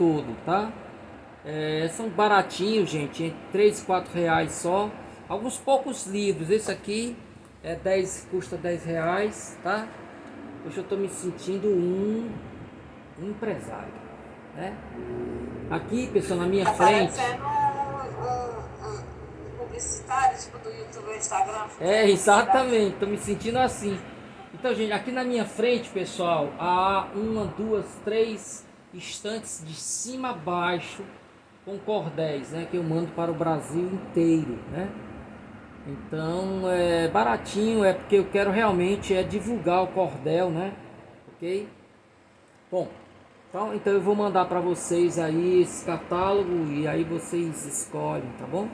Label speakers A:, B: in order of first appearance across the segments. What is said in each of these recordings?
A: todo, tá? São baratinhos, gente, entre 3 e 4 reais só. Alguns poucos livros. Esse aqui custa 10 reais, tá? Hoje eu tô me sentindo um empresário, né? Aqui, pessoal, na minha frente.
B: Parecendo um publicitário, tipo do YouTube ou Instagram.
A: Exatamente, tô me sentindo assim. Então, gente, aqui na minha frente, pessoal, há uma, duas, três estantes de cima a baixo com cordéis, né? Que eu mando para o Brasil inteiro, né? Então, é baratinho, é porque eu quero realmente divulgar o cordel, né? Ok? Bom, então eu vou mandar para vocês aí esse catálogo e aí vocês escolhem, tá bom?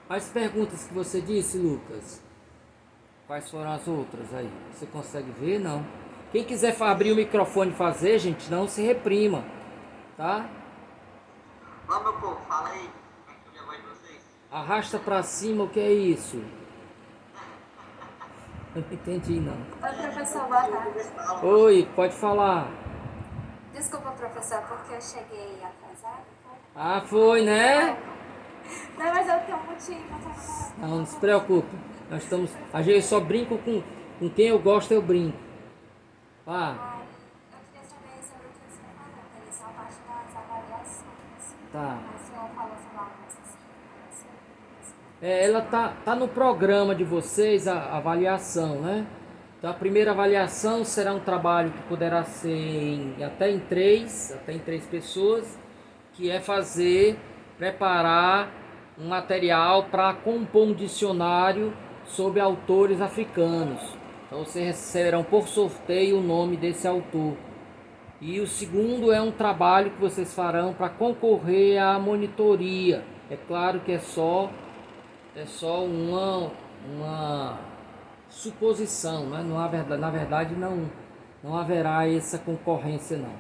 A: As perguntas que você disse, Lucas, quais foram as outras aí? Você consegue ver? Não. Quem quiser abrir o microfone e fazer, gente, não se reprima, tá?
C: Vamos, meu povo, fala aí. Como é que eu a voz de vocês?
A: Arrasta pra cima, o que é isso? Não entendi, não.
D: Oi, professor, boa tarde.
A: Oi, pode falar.
D: Desculpa, professor, porque eu cheguei atrasada.
A: Ah, foi, né?
D: Não, mas eu tenho um motivo.
A: Não se preocupe. A gente só brinco com quem eu gosto, eu brinco. Ah,
D: Eu queria saber sobre o que você falou, que eles são parte das avaliações.
A: tá.
D: Mas o senhor falou sobre algumas assim.
A: Ela tá no programa de vocês, a avaliação, né? Então a primeira avaliação será um trabalho que poderá ser até em três pessoas, que é preparar um material para compor um dicionário sobre autores africanos. Então vocês receberão por sorteio o nome desse autor. E o segundo é um trabalho que vocês farão para concorrer à monitoria. É claro que é só uma suposição, né? Não há verdade, na verdade não haverá essa concorrência não.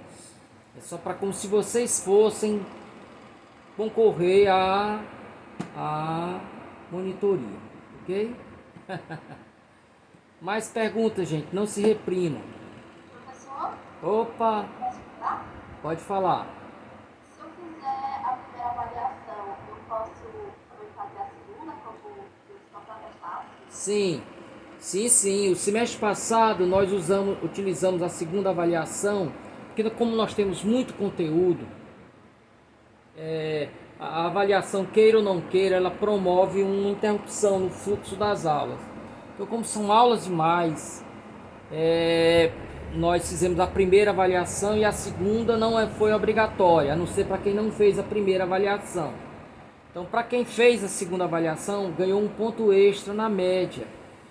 A: É só para como se vocês fossem concorrer à monitoria, ok? Mais perguntas, gente, não se reprimam.
D: Professor,
A: Opa,
D: posso falar?
A: pode falar.
D: Se eu fizer a primeira avaliação, eu posso também fazer a segunda, como eu estou para testar?
A: Sim. O semestre passado nós utilizamos a segunda avaliação, porque como nós temos muito conteúdo, a avaliação, queira ou não queira, ela promove uma interrupção no fluxo das aulas. Então, como são aulas demais, nós fizemos a primeira avaliação e a segunda não foi obrigatória, a não ser para quem não fez a primeira avaliação. Então, para quem fez a segunda avaliação, ganhou um ponto extra na média.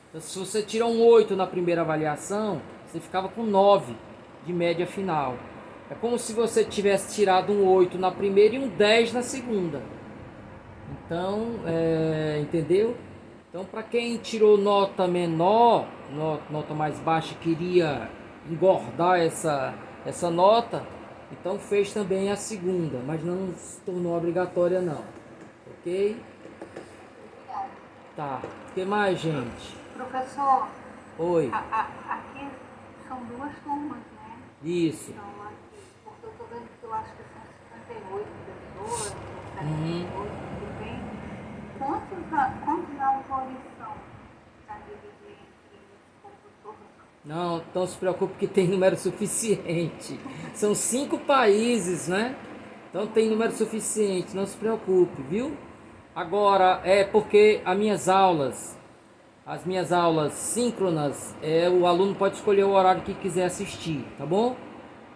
A: Então, se você tirou um 8 na primeira avaliação, você ficava com 9 de média final. É como se você tivesse tirado um 8 na primeira e um 10 na segunda. Então, entendeu? Então, para quem tirou nota menor, nota mais baixa, queria engordar essa nota, então fez também a segunda, mas não se tornou obrigatória não. Ok?
D: Obrigada.
A: Tá. O que mais, gente?
E: Professor,
A: Oi.
E: aqui são duas turmas, né?
A: Isso.
E: Então, aqui, porque eu estou vendo que eu acho que são 58 pessoas, 78, tudo bem? Quantos autores são para dividir entre os professores?
A: Não se preocupe que tem número suficiente. São 5 países, né? Então tem número suficiente, não se preocupe, viu? Agora, porque as minhas aulas síncronas, o aluno pode escolher o horário que quiser assistir, tá bom?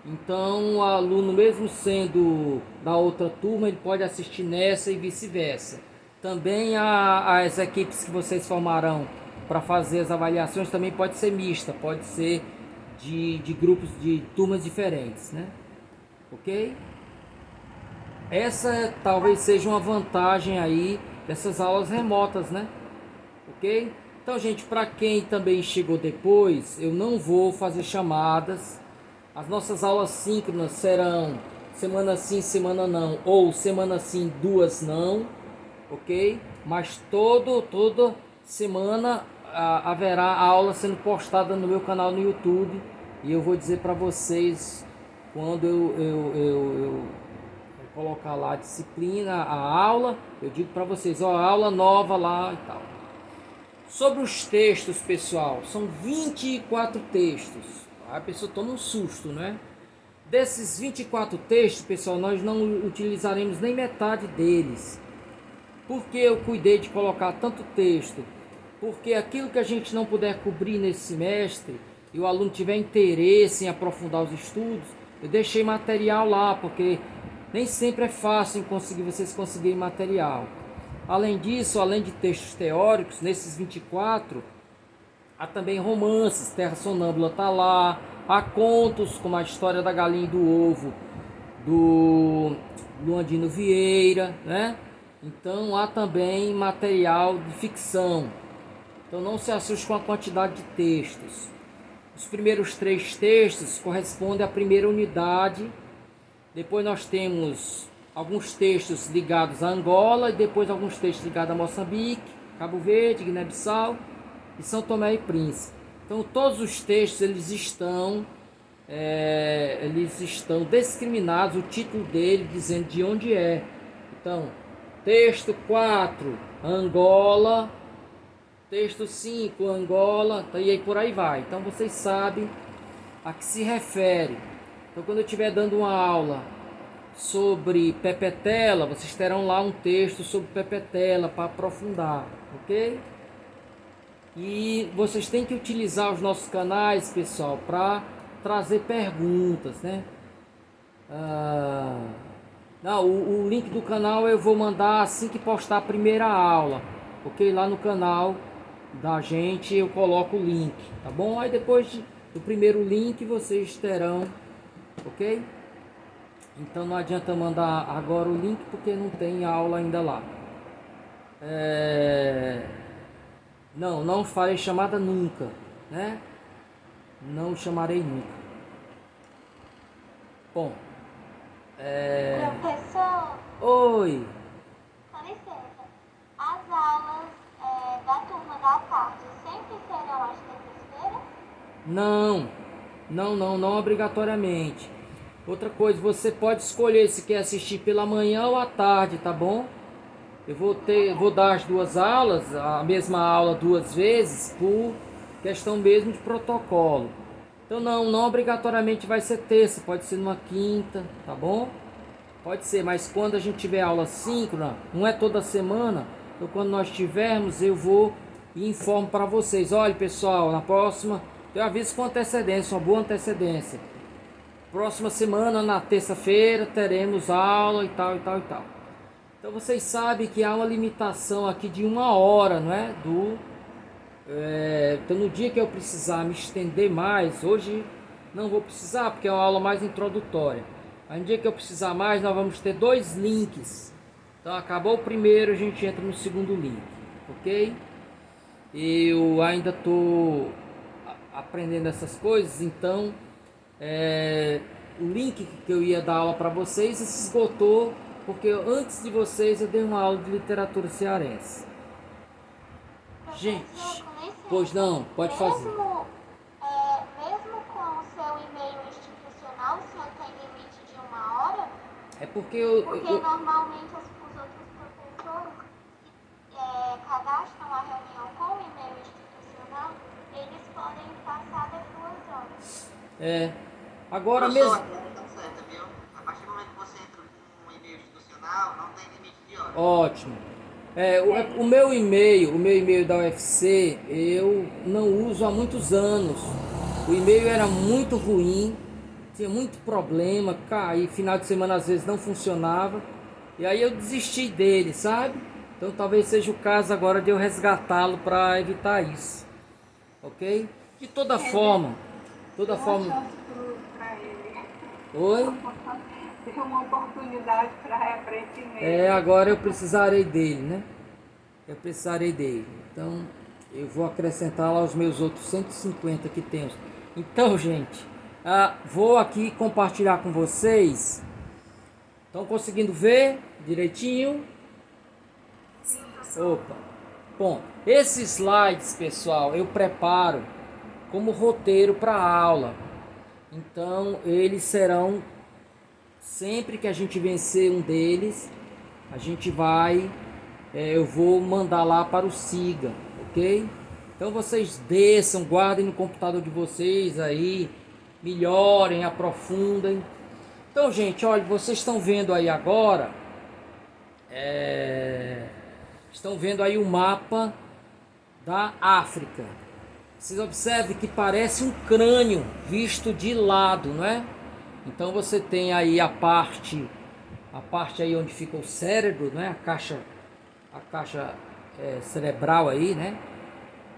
A: Então, o aluno, mesmo sendo da outra turma, ele pode assistir nessa e vice-versa. Também as equipes que vocês formarão para fazer as avaliações também pode ser mista, pode ser de grupos, de turmas diferentes, né? Ok? Essa talvez seja uma vantagem aí dessas aulas remotas, né? Ok? Então, gente, para quem também chegou depois, eu não vou fazer chamadas. As nossas aulas síncronas serão semana sim, semana não, ou semana sim, duas não, ok? Mas toda semana haverá aula sendo postada no meu canal no YouTube e eu vou dizer para vocês quando eu colocar lá a disciplina, a aula, eu digo para vocês, ó, aula nova lá e tal. Sobre os textos, pessoal, são 24 textos. A pessoa toma um susto, né? Desses 24 textos, pessoal, nós não utilizaremos nem metade deles. Por que eu cuidei de colocar tanto texto? Porque aquilo que a gente não puder cobrir nesse semestre e o aluno tiver interesse em aprofundar os estudos, eu deixei material lá, porque nem sempre é fácil em conseguir vocês conseguirem material. Além disso, além de textos teóricos, nesses 24, há também romances, Terra Sonâmbula está lá, há contos como a História da Galinha e do Ovo, do Luandino Vieira, né? Então há também material de ficção. Então não se assuste com a quantidade de textos. Os primeiros 3 textos correspondem à primeira unidade. Depois nós temos alguns textos ligados a Angola e depois alguns textos ligados a Moçambique, Cabo Verde, Guiné-Bissau e São Tomé e Príncipe. Então todos os textos eles estão discriminados, o título dele dizendo de onde é. Então, texto 4, Angola, texto 5, Angola, e aí por aí vai. Então vocês sabem a que se refere. Então quando eu estiver dando uma aula sobre Pepetela, vocês terão lá um texto sobre Pepetela para aprofundar, ok? E vocês têm que utilizar os nossos canais, pessoal, para trazer perguntas, né? O link do canal eu vou mandar assim que postar a primeira aula, ok? Lá no canal da gente eu coloco o link, tá bom? Aí depois do primeiro link vocês terão, ok? Então não adianta mandar agora o link porque não tem aula ainda lá. Não farei chamada nunca, né? Não chamarei nunca. Bom.
D: Professor,
A: Oi.
D: com licença, as aulas da turma da tarde sempre serão às terças-feiras?
A: Não obrigatoriamente. Outra coisa, você pode escolher se quer assistir pela manhã ou à tarde, tá bom? Eu vou dar as 2 aulas, a mesma aula 2 vezes, por questão mesmo de protocolo. Então não obrigatoriamente vai ser terça, pode ser numa quinta, tá bom? Pode ser, mas quando a gente tiver aula síncrona, não é toda semana, então quando nós tivermos eu vou e informo para vocês. Olha pessoal, na próxima, eu aviso com antecedência, uma boa antecedência. Próxima semana, na terça-feira, teremos aula e tal. Então vocês sabem que há uma limitação aqui de 1 hora, não é? Então no dia que eu precisar me estender mais, hoje não vou precisar porque é uma aula mais introdutória. Aí no dia que eu precisar mais, nós vamos ter 2 links. Então acabou o primeiro, a gente entra no segundo link, ok? Eu ainda estou aprendendo essas coisas, então o link que eu ia dar aula para vocês se esgotou, porque antes de vocês eu dei uma aula de literatura cearense. Gente, pois não, pode fazer.
D: Mesmo com o seu e-mail institucional, o senhor tem limite de 1 hora?
A: É porque
D: Porque normalmente os outros professores que cadastram a reunião com o e-mail institucional, eles podem passar das 2 horas.
A: Agora mesmo.
C: Tá certo, viu? A partir do momento que você entra com um e-mail institucional, não tem limite de horas.
A: Ótimo. O meu e-mail da UFC, eu não uso há muitos anos. O e-mail era muito ruim, tinha muito problema, caía, final de semana às vezes não funcionava. E aí eu desisti dele, sabe? Então talvez seja o caso agora de eu resgatá-lo para evitar isso. Ok? De toda forma.
E: Uma chance para ele.
A: Oi?
E: Tem uma oportunidade para esse e-mail.
A: Agora eu precisarei dele, né? Eu precisarei dele. Então, eu vou acrescentar lá os meus outros 150 que temos. Então, gente, vou aqui compartilhar com vocês. Estão conseguindo ver direitinho? Opa. Bom, esses slides, pessoal, eu preparo como roteiro para a aula. Então, eles serão Sempre que a gente vencer um deles, a gente vai, eu vou mandar lá para o Siga, ok? Então vocês desçam, guardem no computador de vocês aí, melhorem, aprofundem. Então, gente, olha, vocês estão vendo aí agora, estão vendo aí o mapa da África. Vocês observem que parece um crânio visto de lado, não é? Então você tem aí a parte aí onde fica o cérebro, né? A caixa cerebral aí, né?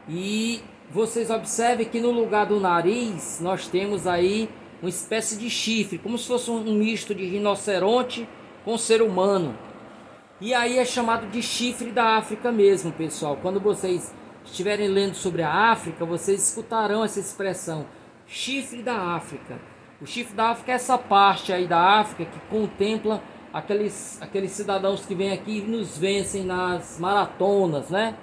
A: E vocês observem que no lugar do nariz nós temos aí uma espécie de chifre, como se fosse um misto de rinoceronte com ser humano. E aí é chamado de chifre da África mesmo, pessoal. Quando vocês estiverem lendo sobre a África, vocês escutarão essa expressão, chifre da África. O chifre da África é essa parte aí da África que contempla aqueles cidadãos que vêm aqui e nos vencem nas maratonas, né?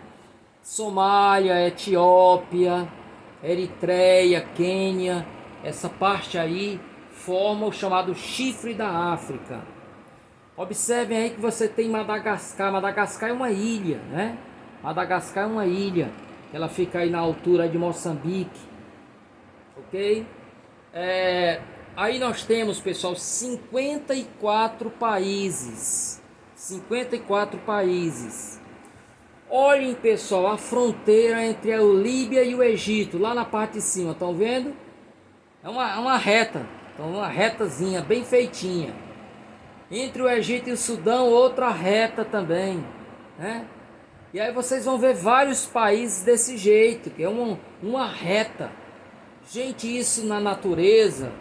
A: Somália, Etiópia, Eritreia, Quênia, essa parte aí forma o chamado chifre da África. Observem aí que você tem Madagascar. Madagascar é uma ilha, né? Madagascar é uma ilha. Ela fica aí na altura de Moçambique. Ok? Aí nós temos, pessoal, 54 países. 54 países. Olhem, pessoal, a fronteira entre a Líbia e o Egito, lá na parte de cima, estão vendo? É uma reta, então uma retazinha bem feitinha. Entre o Egito e o Sudão, outra reta também, né? E aí vocês vão ver vários países desse jeito, que é uma reta. Gente, isso na natureza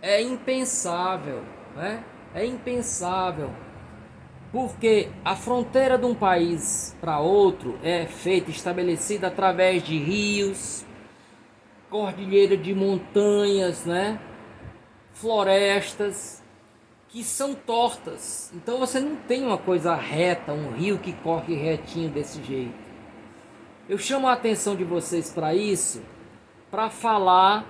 A: é impensável, né? É impensável. Porque a fronteira de um país para outro é feita, estabelecida através de rios, cordilheira de montanhas, né? Florestas, que são tortas. Então você não tem uma coisa reta, um rio que corre retinho desse jeito. Eu chamo a atenção de vocês para isso, para falar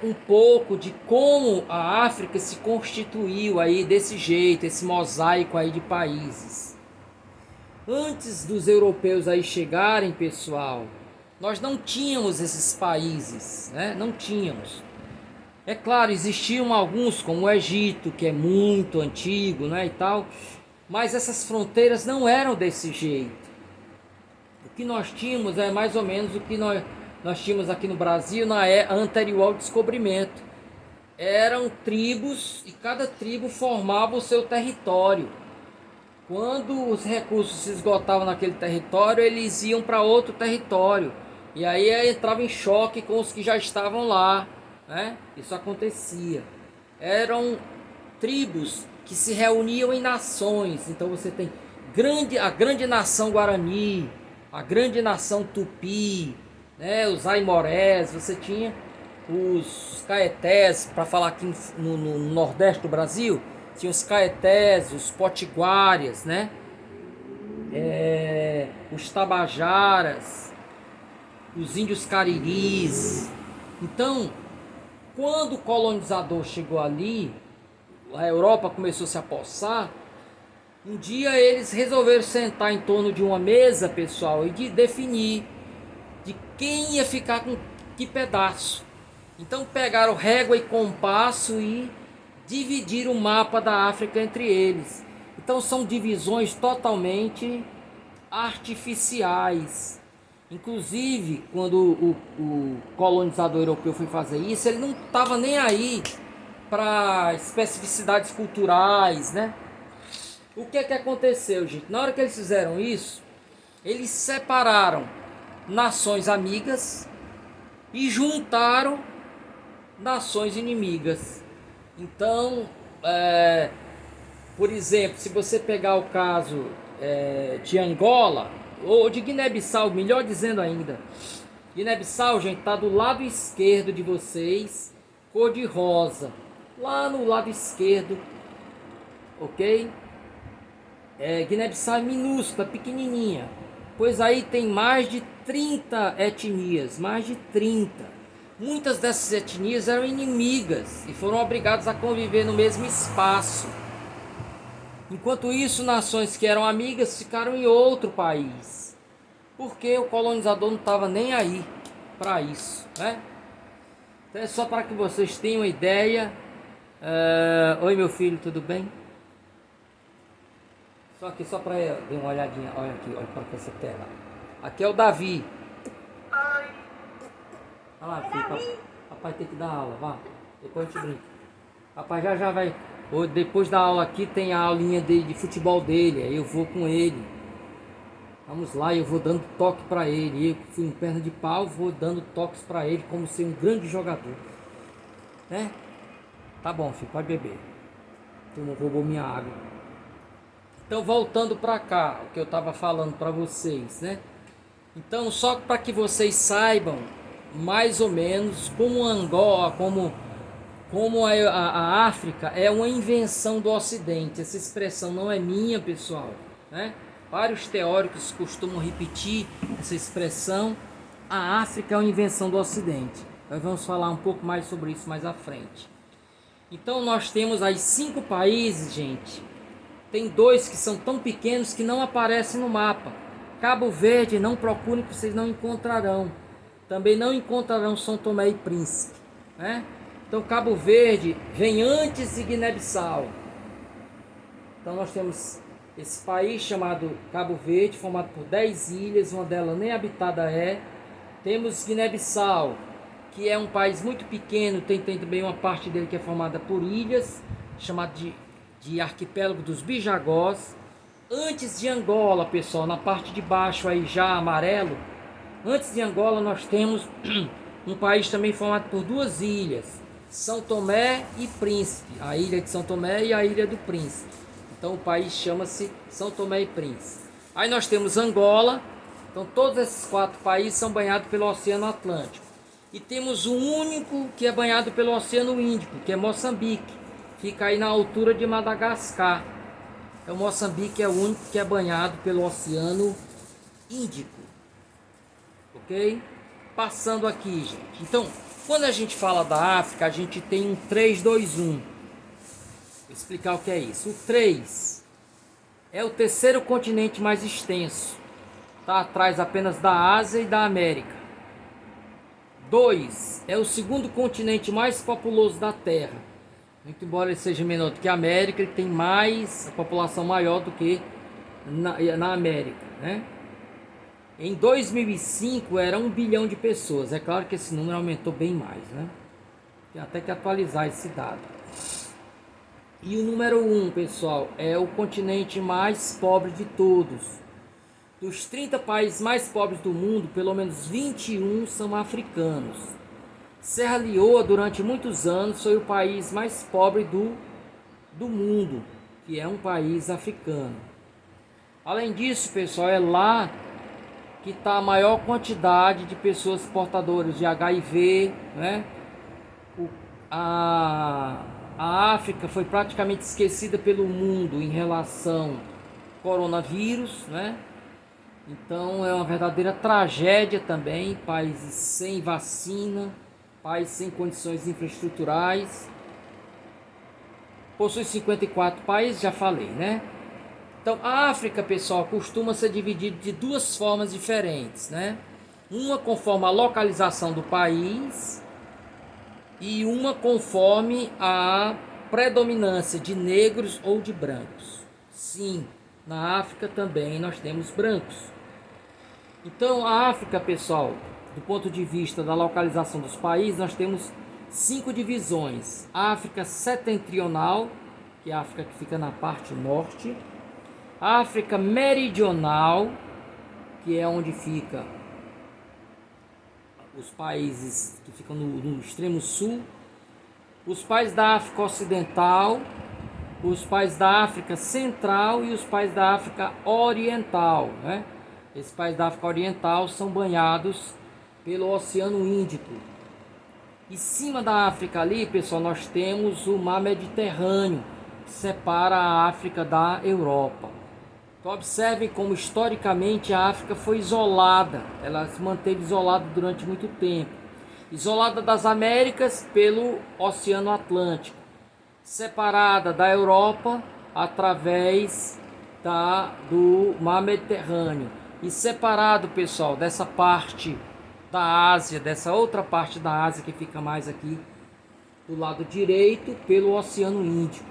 A: um pouco de como a África se constituiu aí desse jeito, esse mosaico aí de países. Antes dos europeus aí chegarem, pessoal, nós não tínhamos esses países, né? Não tínhamos. É claro, existiam alguns, como o Egito, que é muito antigo, né, e tal, mas essas fronteiras não eram desse jeito. O que nós tínhamos é mais ou menos o que nós tínhamos aqui no Brasil na era anterior ao descobrimento. Eram tribos e cada tribo formava o seu território. Quando os recursos se esgotavam naquele território, eles iam para outro território. E aí entrava em choque com os que já estavam lá, né? Isso acontecia. Eram tribos que se reuniam em nações. Então você tem a grande nação Guarani, a grande nação Tupi, né? Os Aimorés, você tinha os Caetés, para falar aqui no Nordeste do Brasil, tinha os Caetés, os Potiguaras, né? Os Tabajaras, os Índios Cariris. Então, quando o colonizador chegou ali, a Europa começou a se apossar. Um dia eles resolveram sentar em torno de uma mesa, pessoal, e definir de quem ia ficar com que pedaço. Então pegaram régua e compasso e dividiram o mapa da África entre eles. Então são divisões totalmente artificiais. Inclusive, quando o colonizador europeu foi fazer isso, ele não estava nem aí para especificidades culturais, né? O que aconteceu, gente? Na hora que eles fizeram isso, eles separaram nações amigas e juntaram nações inimigas. Então, por exemplo, se você pegar o caso de Angola, ou de Guiné-Bissau, melhor dizendo ainda, Guiné-Bissau, gente, está do lado esquerdo de vocês, cor de rosa, lá no lado esquerdo, ok? Guiné-Bissau é minúscula, pequenininha, pois aí tem mais de 30 etnias, mais de 30. muitas dessas etnias eram inimigas e foram obrigadas a conviver no mesmo espaço. Enquanto isso, nações que eram amigas ficaram em outro país, porque o colonizador não estava nem aí para isso, né? Então é só para que vocês tenham uma ideia. Oi, meu filho, tudo bem? Só para dar uma olhadinha. Olha aqui, olha para essa tela. Aqui é o Davi. Olha lá, filho, papai tem que dar aula, vá. Depois a gente brinca. Papai já vai. Depois da aula aqui tem a aulinha de futebol dele. Aí eu vou com ele. Vamos lá, eu vou dando toque para ele. Eu que fui um perna de pau, vou dando toques para ele como ser um grande jogador. Né? Tá bom, filho, pode beber. Tu não roubou minha água. Então, voltando para cá, o que eu estava falando para vocês, né? Então, só para que vocês saibam mais ou menos como Angola, como a África é uma invenção do Ocidente. Essa expressão não é minha, pessoal, né? Vários teóricos costumam repetir essa expressão. A África é uma invenção do Ocidente. Nós vamos falar um pouco mais sobre isso mais à frente. Então nós temos aí 5 países, gente. Tem 2 que são tão pequenos que não aparecem no mapa. Cabo Verde, não procurem que vocês não encontrarão. Também não encontrarão São Tomé e Príncipe, né? Então Cabo Verde vem antes de Guiné-Bissau. Então nós temos esse país chamado Cabo Verde, formado por 10 ilhas, uma delas nem habitada é. Temos Guiné-Bissau, que é um país muito pequeno, tem também uma parte dele que é formada por ilhas, chamado de arquipélago dos Bijagós. Antes de Angola, pessoal, na parte de baixo aí já amarelo, antes de Angola nós temos um país também formado por 2 ilhas, São Tomé e Príncipe, a ilha de São Tomé e a ilha do Príncipe. Então o país chama-se São Tomé e Príncipe. Aí nós temos Angola. Então todos esses 4 países são banhados pelo Oceano Atlântico. E temos o único que é banhado pelo Oceano Índico, que é Moçambique. Fica aí na altura de Madagascar. Então Moçambique é o único que é banhado pelo Oceano Índico. Ok? Passando aqui, gente. Então, quando a gente fala da África, a gente tem um 3, 2, 1. Vou explicar o que é isso. O 3 é o terceiro continente mais extenso. Está atrás apenas da Ásia e da América. 2 é o segundo continente mais populoso da Terra. Muito embora ele seja menor do que a América, ele tem a população maior do que na América, né? Em 2005 era 1 bilhão de pessoas. É claro que esse número aumentou bem mais, né? Tem até que atualizar esse dado. E o número 1, pessoal, é o continente mais pobre de todos. Dos 30 países mais pobres do mundo, pelo menos 21 são africanos. Serra Leoa, durante muitos anos, foi o país mais pobre do mundo, que é um país africano. Além disso, pessoal, é lá que está a maior quantidade de pessoas portadoras de HIV, né? A África foi praticamente esquecida pelo mundo em relação ao coronavírus, né? Então é uma verdadeira tragédia também, países sem vacina, países sem condições infraestruturais. Possui 54 países, já falei, né? Então a África, pessoal, costuma ser dividida de 2 formas diferentes, né? Uma conforme a localização do país e uma conforme a predominância de negros ou de brancos. Sim, na África também nós temos brancos. Então a África, pessoal, do ponto de vista da localização dos países, nós temos 5 divisões. A África setentrional, que é a África que fica na parte norte. A África meridional, que é onde fica os países que ficam no extremo sul. Os países da África ocidental, os países da África central e os países da África oriental, né? Esses países da África oriental são banhados pelo Oceano Índico. Em cima da África ali, pessoal, nós temos o Mar Mediterrâneo, que separa a África da Europa. Então observem como historicamente a África foi isolada, ela se manteve isolada durante muito tempo. isolada das Américas pelo Oceano Atlântico, separada da Europa através do Mar Mediterrâneo e separado, pessoal, dessa parte da Ásia, dessa outra parte da Ásia que fica mais aqui do lado direito, pelo Oceano Índico.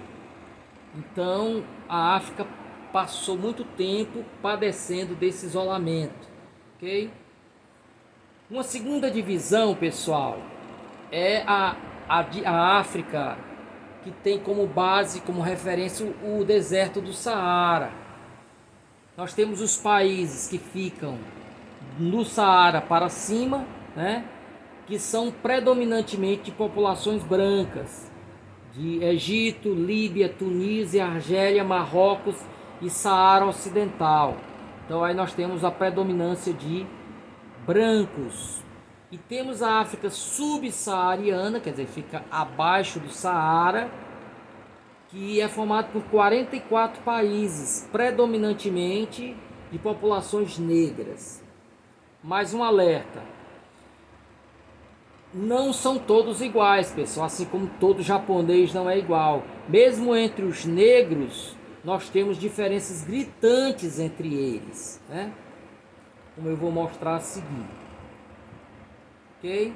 A: Então a África passou muito tempo padecendo desse isolamento, ok? Uma segunda divisão, pessoal, é a África, que tem como base, como referência, o deserto do Saara. Nós temos os países que ficam no Saara para cima, né, que são predominantemente de populações brancas, de Egito, Líbia, Tunísia, Argélia, Marrocos e Saara Ocidental. Então aí nós temos a predominância de brancos. E temos a África subsaariana, quer dizer, fica abaixo do Saara, que é formado por 44 países, predominantemente de populações negras. Mais um alerta: não são todos iguais, pessoal, assim como todo japonês não é igual. Mesmo entre os negros, nós temos diferenças gritantes entre eles, né? Como eu vou mostrar a seguir. Ok?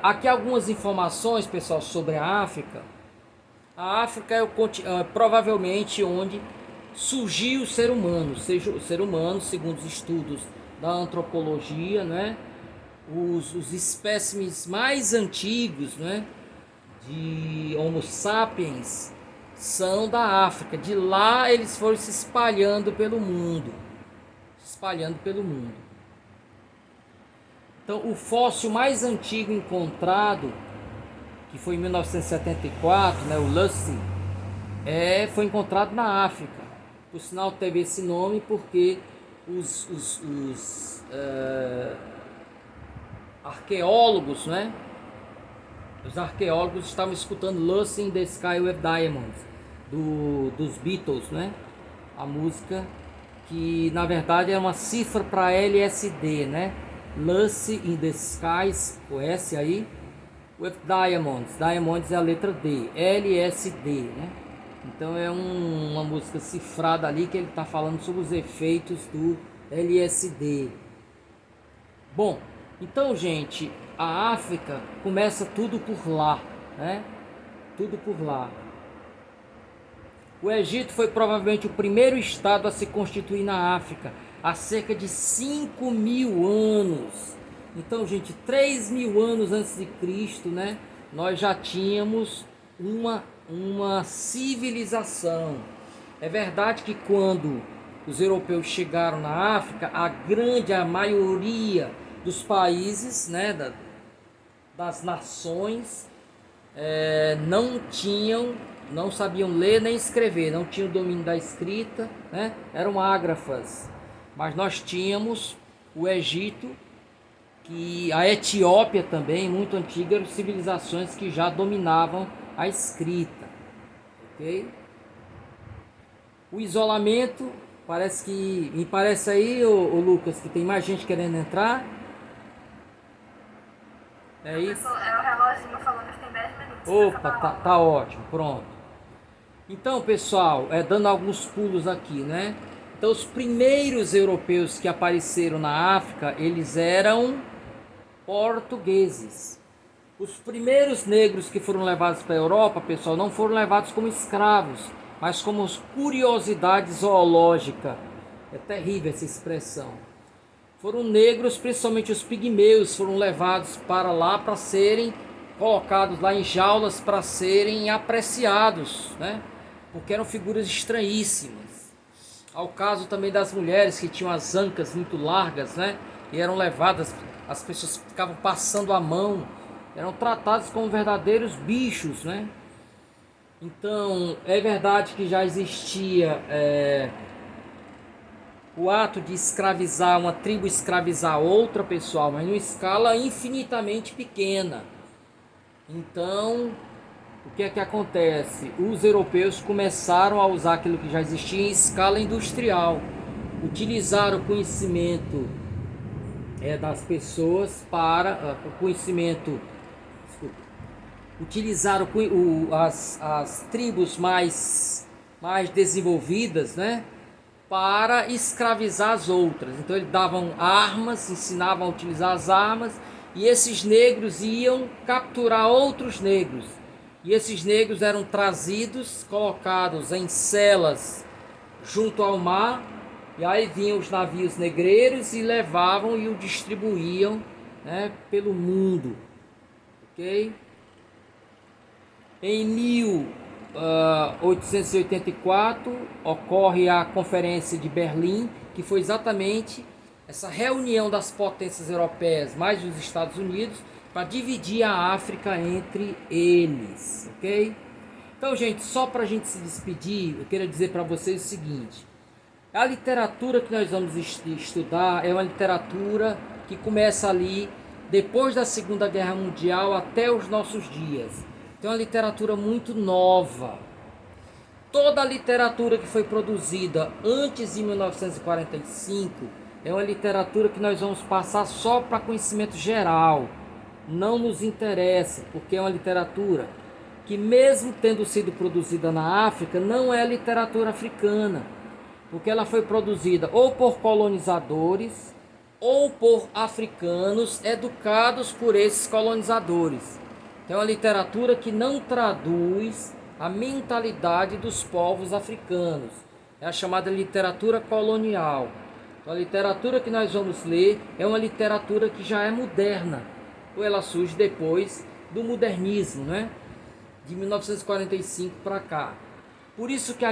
A: Aqui algumas informações, pessoal, sobre a África. A África é provavelmente onde surgiu o ser humano. O ser humano, segundo os estudos da antropologia, né? Os espécimes mais antigos, né, de Homo sapiens são da África. De lá eles foram se espalhando pelo mundo. Então, o fóssil mais antigo encontrado, que foi em 1974, né, o Lucy, foi encontrado na África. Por sinal, teve esse nome porque os arqueólogos, né? Os arqueólogos estavam escutando Lucy in the Sky with Diamonds, dos Beatles, né? A música que na verdade é uma cifra para LSD, né? Lucy in the Skies, o S aí, with Diamonds. Diamonds é a letra D, LSD, né? Então é uma música cifrada ali que ele está falando sobre os efeitos do LSD. Bom, então, gente, a África começa tudo por lá, né? Tudo por lá. O Egito foi provavelmente o primeiro estado a se constituir na África, há cerca de 5.000 anos. Então, gente, 3.000 anos antes de Cristo, né? Nós já tínhamos uma civilização. É verdade que quando os europeus chegaram na África, a maioria dos países, né, das nações, não sabiam ler nem escrever, não tinham domínio da escrita, né, eram ágrafas. Mas nós tínhamos o Egito, a Etiópia também, muito antigas civilizações que já dominavam a escrita, ok? O isolamento, me parece aí, ô Lucas, que tem mais gente querendo entrar. É isso?
E: É o reloginho falando que tem 10 minutos.
A: Opa, tá ótimo, pronto. Então, pessoal, dando alguns pulos aqui, né? Então, os primeiros europeus que apareceram na África, eles eram portugueses. Os primeiros negros que foram levados para a Europa, pessoal, não foram levados como escravos, mas como curiosidade zoológica. É terrível essa expressão. Foram negros, principalmente os pigmeus, foram levados para lá para serem colocados lá em jaulas para serem apreciados, né? Porque eram figuras estranhíssimas. Ao caso também das mulheres que tinham as ancas muito largas, né? E eram levadas, as pessoas ficavam passando a mão, eram tratados como verdadeiros bichos, né? Então, é verdade que já existia o ato de escravizar, uma tribo escravizar outra, pessoal, mas numa escala infinitamente pequena. Então, o que é que acontece? Os europeus começaram a usar aquilo que já existia em escala industrial. Utilizaram o conhecimento das pessoas para o conhecimento. Desculpa, utilizaram as tribos mais desenvolvidas, né, para escravizar as outras. Então eles davam armas, ensinavam a utilizar as armas, e esses negros iam capturar outros negros. E esses negros eram trazidos, colocados em celas junto ao mar, e aí vinham os navios negreiros e levavam e o distribuíam, né, pelo mundo. Ok? Em 1884 ocorre a Conferência de Berlim, que foi exatamente essa reunião das potências europeias mais os Estados Unidos para dividir a África entre eles, ok? Então, gente, só para a gente se despedir, eu queria dizer para vocês o seguinte: a literatura que nós vamos estudar é uma literatura que começa ali depois da Segunda Guerra Mundial até os nossos dias. Então é uma literatura muito nova. Toda a literatura que foi produzida antes de 1945 é uma literatura que nós vamos passar só para conhecimento geral. Não nos interessa, porque é uma literatura que, mesmo tendo sido produzida na África, não é literatura africana, porque ela foi produzida ou por colonizadores ou por africanos educados por esses colonizadores. Então é uma literatura que não traduz a mentalidade dos povos africanos. É a chamada literatura colonial. Então a literatura que nós vamos ler é uma literatura que já é moderna, ou ela surge depois do modernismo, né? De 1945 para cá. Por isso que a